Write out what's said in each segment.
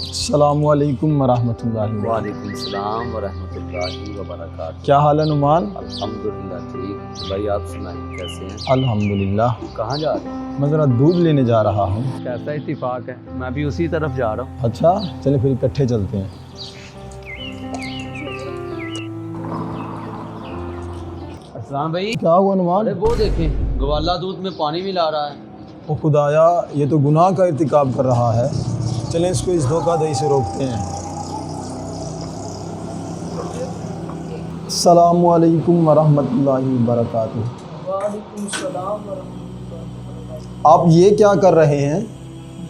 السلام علیکم ورحمۃ اللہ وبرکاتہ۔ وعلیکم السلام ورحمۃ اللہ وبرکاتہ۔ کیا حال ہے نعمان؟ الحمدللہ ٹھیک بھائی، آپ سنائیں کیسے ہیں؟ الحمدللہ۔ کہاں جا رہے ہیں؟ میں ذرا دودھ لینے جا رہا ہوں۔ کیسا اتفاق ہے، میں بھی اسی طرف جا رہا ہوں۔ اچھا چلے پھر اکٹھے چلتے ہیں۔ اسلام بھائی، کیا ہوا نعمان؟ ارے وہ دیکھیں، گوالا دودھ میں پانی ملا رہا ہے۔ او خدایا، یہ تو گناہ کا ارتکاب کر رہا ہے، چلیں اس کو اس دھوکہ دہی سے روکتے ہیں۔ السلام علیکم ورحمۃ اللہ وبرکاتہ۔ وعلیکم السلام ورحمۃ اللہ۔ آپ یہ کیا کر رہے ہیں؟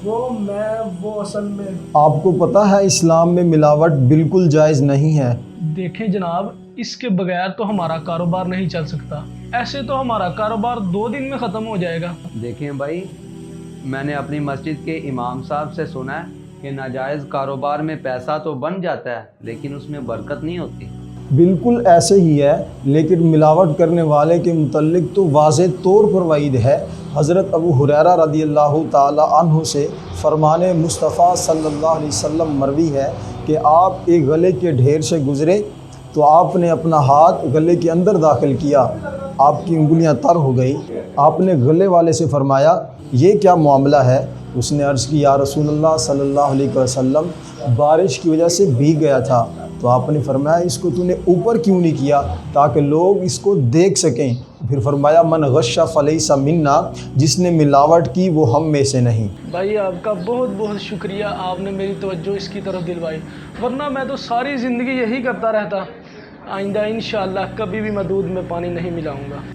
وہ اصل میں آپ کو پتہ ہے اسلام میں ملاوٹ بالکل جائز نہیں ہے۔ دیکھیں جناب، اس کے بغیر تو ہمارا کاروبار نہیں چل سکتا، ایسے تو ہمارا کاروبار 2 دن میں ختم ہو جائے گا۔ دیکھیں بھائی، میں نے اپنی مسجد کے امام صاحب سے سنا ہے کہ ناجائز کاروبار میں پیسہ تو بن جاتا ہے لیکن اس میں برکت نہیں ہوتی۔ بالکل ایسے ہی ہے، لیکن ملاوٹ کرنے والے کے متعلق تو واضح طور پر وعید ہے۔ حضرت ابو ہریرہ رضی اللہ تعالی عنہ سے فرمان مصطفیٰ صلی اللہ علیہ وسلم مروی ہے کہ آپ ایک غلے کے ڈھیر سے گزرے تو آپ نے اپنا ہاتھ غلے کے اندر داخل کیا، آپ کی انگلیاں تر ہو گئی۔ آپ نے غلے والے سے فرمایا یہ کیا معاملہ ہے؟ اس نے عرض کی یا رسول اللہ صلی اللہ علیہ وسلم، بارش کی وجہ سے بھیگ گیا تھا۔ تو آپ نے فرمایا اس کو تو نے اوپر کیوں نہیں کیا تاکہ لوگ اس کو دیکھ سکیں؟ پھر فرمایا من غش فلیس منا، جس نے ملاوٹ کی وہ ہم میں سے نہیں۔ بھائی آپ کا بہت بہت شکریہ، آپ نے میری توجہ اس کی طرف دلوائی، ورنہ میں تو ساری زندگی یہی کرتا رہتا۔ آئندہ انشاءاللہ کبھی بھی میں دودھ میں پانی نہیں ملاؤں گا۔